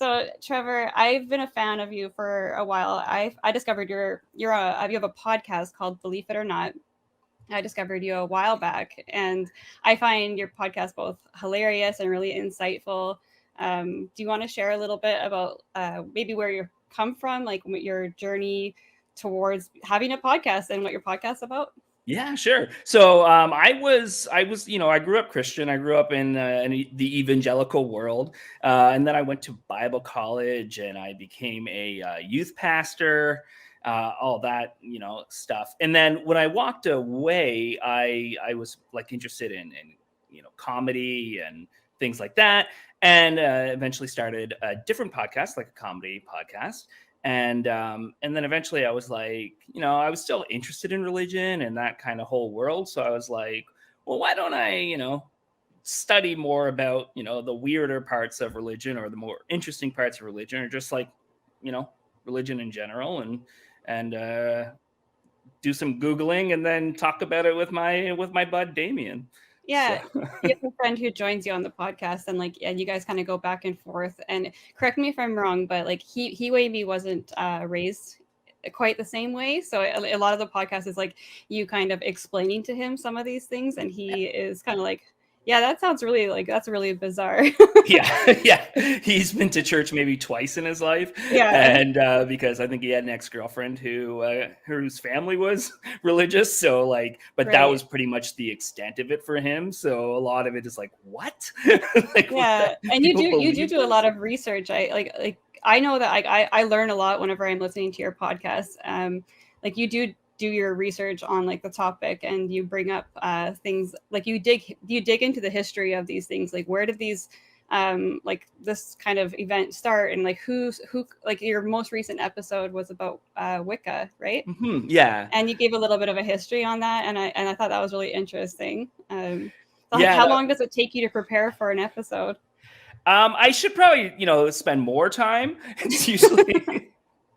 So Trevor, I've been a fan of you for a while. I discovered you have a podcast called Believe It or Not. I discovered you a while back, and I find your podcast both hilarious and really insightful. Do you want to share a little bit about maybe where you come from, like your journey towards having a podcast and what your podcast's about? Yeah, sure. So I grew up Christian. I grew up in the evangelical world, and then I went to Bible college, and I became a youth pastor, all that stuff. And then when I walked away, I was like interested in comedy and things like that, and eventually started a different podcast, like a comedy podcast. And then eventually I was like, I was still interested in religion and that kind of whole world. So I was like, well, why don't I, study more about, the weirder parts of religion or the more interesting parts of religion, or just like, religion in general, and do some Googling and then talk about it with my bud Damien. So Yeah, you have a friend who joins you on the podcast, and you guys kind of go back and forth. And correct me if I'm wrong, but like he maybe wasn't raised quite the same way. So a lot of the podcast is like you kind of explaining to him some of these things, and he is kind of like, yeah, that sounds really like that's really bizarre. yeah. He's been to church maybe twice in his life, Yeah, and because I think he had an ex-girlfriend whose family was religious, so like, but that right. was pretty much the extent of it for him. So a lot of it is like, what? Like, Yeah, and people you do believe do a this? lot of research. I know that I learn a lot whenever I'm listening to your podcast. Like you do your research on like the topic, and you bring up things like you dig into the history of these things. Like where did these like this kind of event start, and like who like your most recent episode was about Wicca, right? Yeah, And you gave a little bit of a history on that, and I thought that was really interesting. Like yeah. how long does it take you to prepare for an episode? I should probably, spend more time.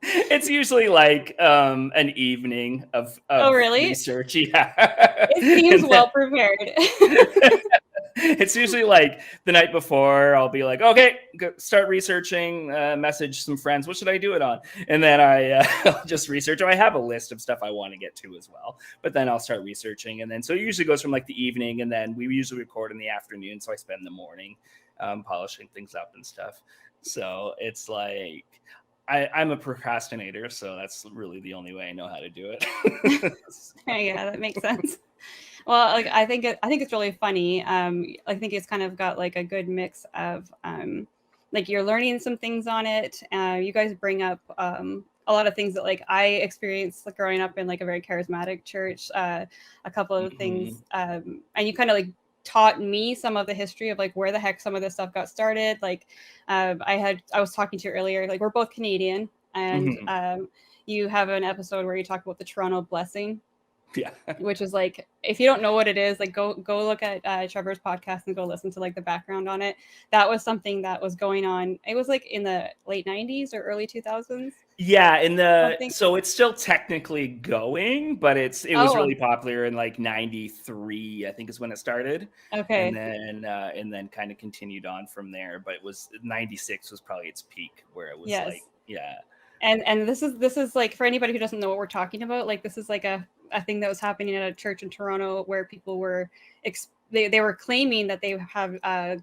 It's usually like an evening of Oh, of really? research. Yeah. It seems And then well prepared. it's usually like the night before. I'll be like, okay, start researching, message some friends, what should I do it on? And then I'll just research. I have a list of stuff I want to get to as well, but then I'll start researching. And then so it usually goes from like the evening, and then we usually record in the afternoon, so I spend the morning polishing things up and stuff. So it's like I'm a procrastinator, so that's really the only way I know how to do it. Yeah, that makes sense. Well, like I think it's really funny. I think it's kind of got like a good mix of like you're learning some things on it. You guys bring up a lot of things that like I experienced like growing up in like a very charismatic church. A couple of Mhm. things, and you kind of like taught me some of the history of like where the heck some of this stuff got started. Like I was talking to you earlier. Like we're both Canadian, and Mhm. you have an episode where you talk about the Toronto blessing, Yeah. which is like if you don't know what it is, like go look at Trevor's podcast and go listen to like the background on it. That was something that was going on. It was like in the late 90s or early 2000s, Yeah, something. so it's still technically going, but it was Oh, really popular in like 93, I think is when it started. And okay. then kind of continued on from there. But it was 96 was probably its peak where it was like, Yes. yeah. And this is like for anybody who doesn't know what we're talking about, like this is like a thing that was happening at a church in Toronto where people were they were claiming that they have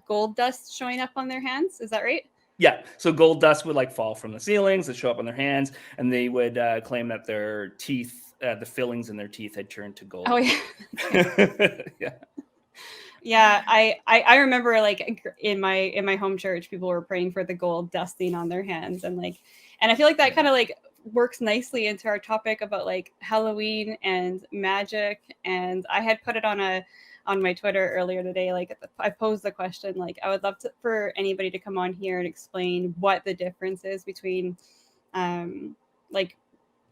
gold dust showing up on their hands. Is that right? Yeah. So gold dust would like fall from the ceilings and show up on their hands, and they would claim that their teeth, the fillings in their teeth had turned to Oh gold. yeah. Yeah. Yeah, I remember like in my home church, people were praying for the gold dusting on their hands, and like, and I feel like that kind of like works nicely into our topic about like Halloween and magic. And I had put it on my Twitter earlier today. Like I posed the question, like I would love for anybody to come on here and explain what the difference is between like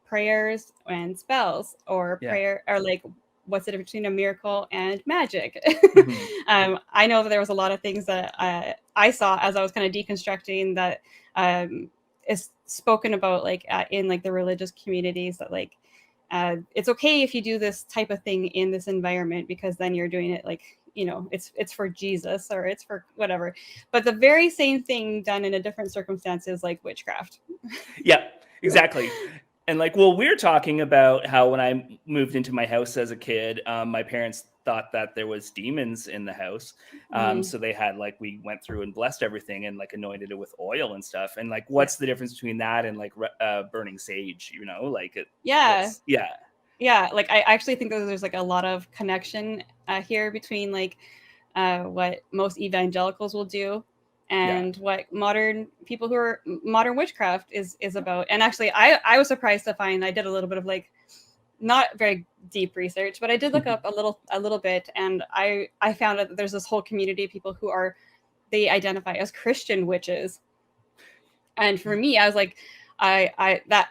prayers and spells, or Yeah. prayer, or like what's the difference between a miracle and magic. Mhm. I know that there was a lot of things that I saw as I was kind of deconstructing that is spoken about like in like the religious communities, that like it's okay if you do this type of thing in this environment because then you're doing it like you know, it's for Jesus or it's for whatever. But the very same thing done in a different circumstances, like witchcraft. Yeah, exactly. And like, well, we're talking about how when I moved into my house as a kid, my parents thought that there was demons in the house. So they had like, we went through and blessed everything and like anointed it with oil and stuff. And like, what's the difference between that and like burning sage? You know, like Yeah. yeah. Yeah, like I actually think that there's like a lot of connection here between like what most evangelicals will do and what modern people who are modern witchcraft is about. And actually, I was surprised to find I did a little bit of like not very deep research, but I did look up a little bit, and I found out that there's this whole community of people who are, they identify as Christian witches. And for me, I was like, I that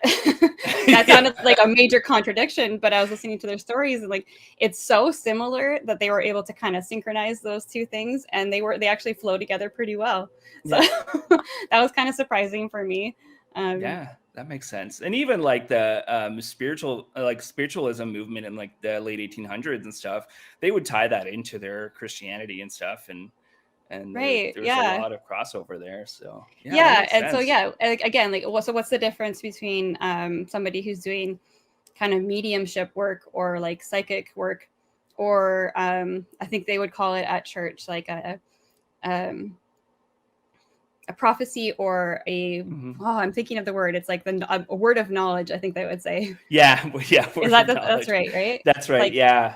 that sounded like a major contradiction, but I was listening to their stories and like it's so similar that they were able to kind of synchronize those two things, and they actually flow together pretty well. So that was kind of surprising for me. Yeah, that makes sense. And even like the spiritualism movement in like the late 1800s and stuff, they would tie that into their Christianity and stuff, and Right. there was a Yeah. lot of crossover there. So that Yeah. makes And so, sense. yeah, again, like, so what's the difference between somebody who's doing kind of mediumship work or like psychic work, or I think they would call it at church like um, a prophecy or a, oh, I'm thinking of the word. It's like a word of knowledge, I think they would say. Yeah, yeah. Is that's right, right? That's right. Like Yeah.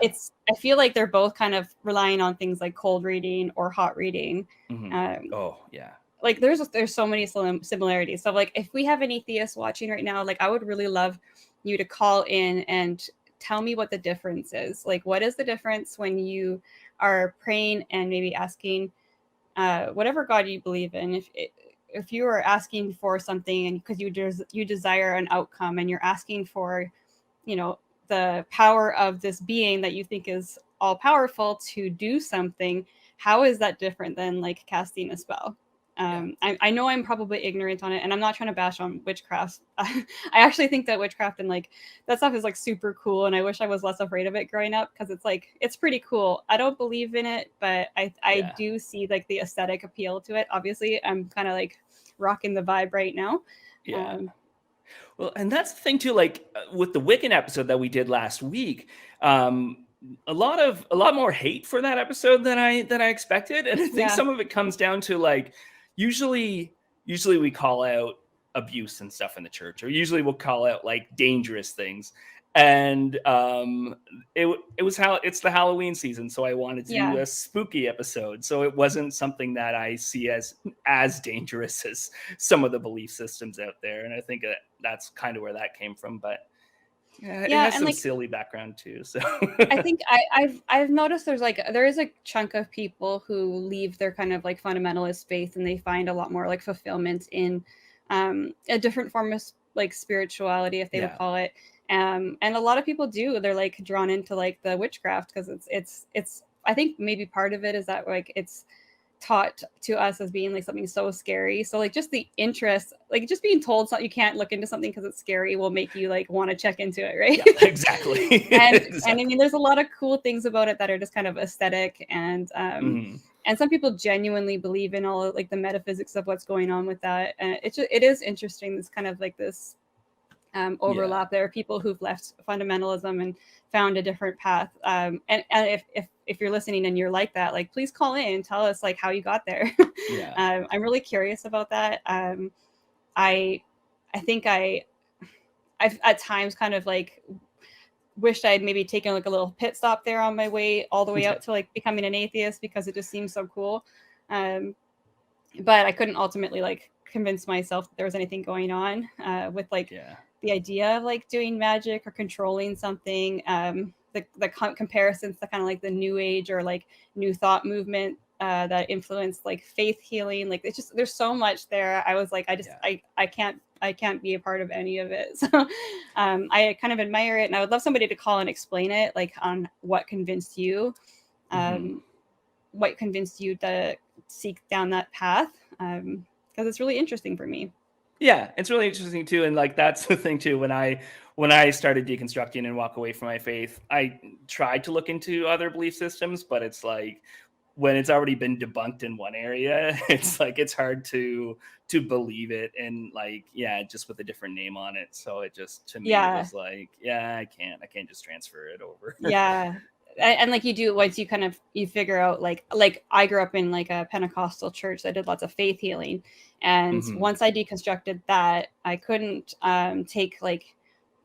I feel like they're both kind of relying on things like cold reading or hot reading. Oh, yeah. Like there's so many similarities. So like if we have any theists watching right now, like I would really love you to call in and tell me what the difference is. Like what is the difference when you are praying and maybe asking whatever God you believe in, if you are asking for something and because you desire an outcome and you're asking for, you know, the power of this being that you think is all powerful to do something, how is that different than like casting a spell? I know I'm probably ignorant on it, and I'm not trying to bash on witchcraft. I actually think that witchcraft and like that stuff is like super cool, and I wish I was less afraid of it growing up because it's like it's pretty cool. I don't believe in it, but I do see like the aesthetic appeal to it. Obviously, I'm kind of like rocking the vibe right now. Yeah. Well, and that's the thing too. Like with the Wiccan episode that we did last week, a lot more hate for that episode than I expected, and I think some of it comes down to like usually we call out abuse and stuff in the church, or usually we'll call out like dangerous things. And it was how it's the Halloween season, so I wanted to do a spooky episode. So it wasn't something that I see as dangerous as some of the belief systems out there. And I think that's kind of where that came from. But it has some like, silly background too. So I think I've noticed there is a chunk of people who leave their kind of like fundamentalist faith and they find a lot more like fulfillment in a different form of like spirituality, if they would call it. And a lot of people do, they're like drawn into like the witchcraft because it's I think maybe part of it is that like it's taught to us as being like something so scary. So like just the interest, like just being told you can't look into something because it's scary will make you like want to check into it, right? Yeah, exactly. And I mean there's a lot of cool things about it that are just kind of aesthetic, and and some people genuinely believe in all of, like the metaphysics of what's going on with that. And it is interesting, this kind of like this overlap. There are people who've left fundamentalism and found a different path. And if you're listening and you're like that, like please call in and tell us like how you got there. I'm really curious about that. I think I've at times kind of like wished I'd maybe taken like a little pit stop there on my way all the way out to like becoming an atheist, because it just seems so cool. But I couldn't ultimately like convince myself that there was anything going on with like the idea of like doing magic or controlling something. The comparisons to kind of like the new age or like new thought movement that influenced like faith healing. Like it's just, there's so much there. I was like, I can't be a part of any of it. So I kind of admire it, and I would love somebody to call and explain it, like on what convinced you, what convinced you to seek down that path. Because it's really interesting for me. Yeah, it's really interesting too, and like that's the thing too. When I started deconstructing and walk away from my faith, I tried to look into other belief systems, but it's like when it's already been debunked in one area, it's like it's hard to believe it, and like yeah, just with a different name on it. So it just to me it Yeah. was like yeah, I can't just transfer it over. Yeah. And like you do once you kind of you figure out like I grew up in like a Pentecostal church that did lots of faith healing, and Mhm. once I deconstructed that, I couldn't take like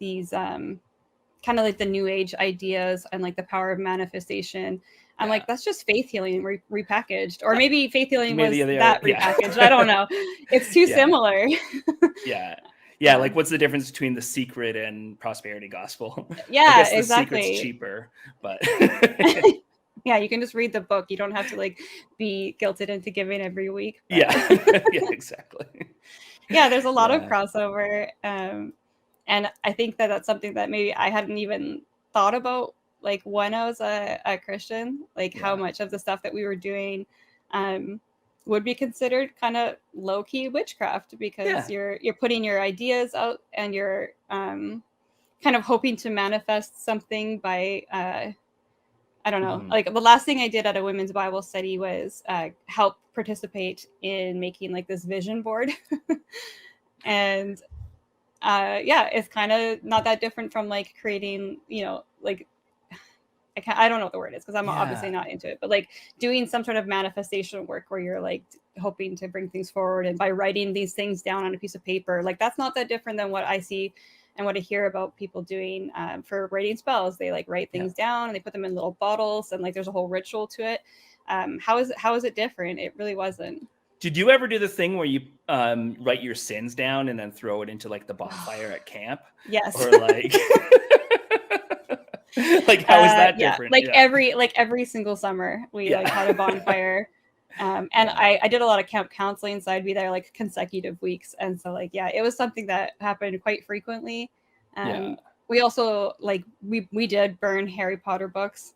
these kind of like the new age ideas and like the power of manifestation. I'm like, Yeah, that's just faith healing repackaged, or maybe faith healing maybe was the other that yeah. repackaged. I don't know. It's too Yeah. similar. Yeah. Yeah, uh, like what's the difference between the secret and prosperity gospel? I yeah, guess the secret's exactly. cheaper, but Yeah, you can just read the book. You don't have to like be guilted into giving every week. But yeah. Yeah, exactly. yeah, there's a lot of Yeah. crossover. And I think that that's something that maybe I hadn't even thought about like when I was a Christian, like how Yeah. much of the stuff that we were doing um, would be considered kind of low key witchcraft because Yeah. you're putting your ideas out and you're kind of hoping to manifest something by I don't know. Mhm. Like the last thing I did at a women's Bible study was help participate in making like this vision board. And yeah, it's kind of not that different from like creating, like I don't know what the word is because I'm obviously Yeah. not into it, but like doing some sort of manifestation work where you're like hoping to bring things forward and by writing these things down on a piece of paper, like that's not that different than what I see and what I hear about people doing for writing spells. They like write Yeah. things down and they put them in little bottles and like there's a whole ritual to it. How is it different? It really wasn't. Did you ever do the thing where you write your sins down and then throw it into like the bonfire at camp? Yes. Or like like how is that Yeah, different? like Yeah. every single summer we like had a Yeah. bonfire. And Yeah. I did a lot of camp counseling, so I'd be there like consecutive weeks, and so like yeah, it was something that happened quite frequently. Yeah. um we also like we did burn Harry Potter books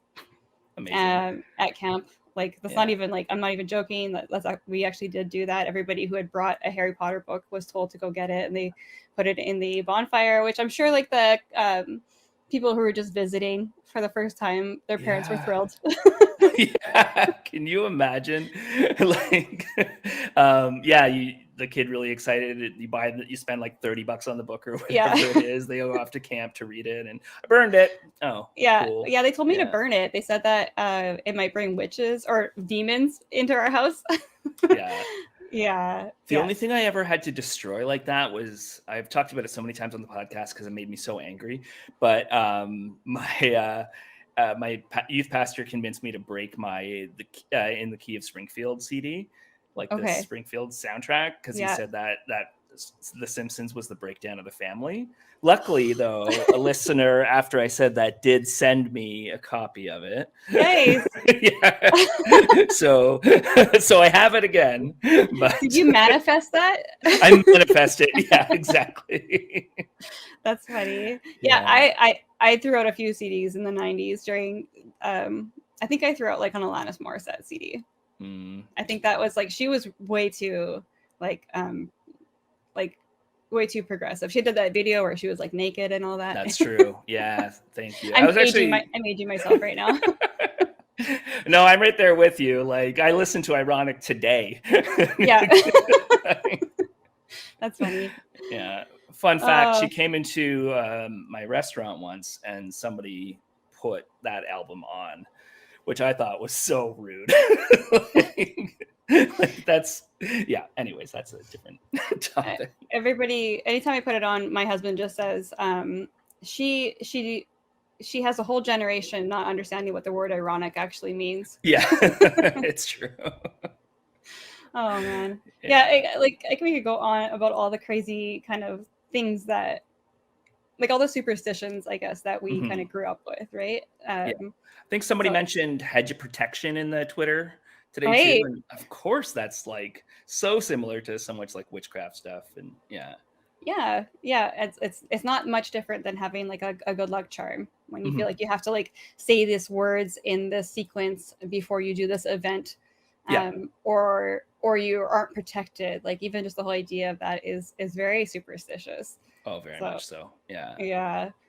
Amazing. at camp. Like that's not Yeah. even like I'm not even joking. We actually did do that. Everybody who had brought a Harry Potter book was told to go get it, and they put it in the bonfire. Which I'm sure like the people who were just visiting for the first time, their parents were Yeah. thrilled. Yeah, can you imagine? Like, yeah, the kid really excited. You spend like $30 on the book or Yeah. whatever it is. They go off to camp to read it, and I burned it. Oh, Yeah, cool. yeah, they told me to Yeah, burn it. They said that it might bring witches or demons into our house. yeah. Yeah, The yeah. only thing I ever had to destroy like that was I've talked about it so many times on the podcast because it made me so angry. But my youth pastor convinced me to break the In the Key of Springfield CD, like the Okay. Springfield soundtrack, because he Yeah. said that The Simpsons was the breakdown of the family. Luckily, though, a listener after I said that did send me a copy of it. Nice. Yeah. So so I have it again, but Did you manifest that? I manifest it. Yeah, exactly. That's funny. Yeah, Yeah. I threw out a few CDs in the 90s during I think I threw out like an Alanis Morissette CD. Mm, I think that was like she was way too like like way too progressive. She did that video where she was like naked and all that. that's true. Yeah, thank you. I was actually I'm aging myself right now. No, I'm right there with you. Like I listen to Ironic today. Yeah. That's funny. Yeah. Fun fact, she Oh, came into my restaurant once and somebody put that album on, which I thought was so rude. Like that's yeah. Anyways, that's a different topic. everybody anytime I put it on, my husband just says she she she has a whole generation not understanding what the word ironic actually means. Yeah, it's true. Oh man. Yeah, Yeah. I can we could go on about all the crazy kind of things that like all the superstitions, I guess, that we kind Mhm. of grew up with, right? Yeah. I think somebody So mentioned hedge of protection in the Twitter oh, today too, hey, and of course that's like so similar to so much like witchcraft stuff, and yeah. yeah, it's not much different than having like a good luck charm when you feel Mhm. like you have to like say these words in this sequence before you do this event. Yeah. or you aren't protected. Like even just the whole idea of that is very superstitious. Oh, very So much so. Yeah. yeah.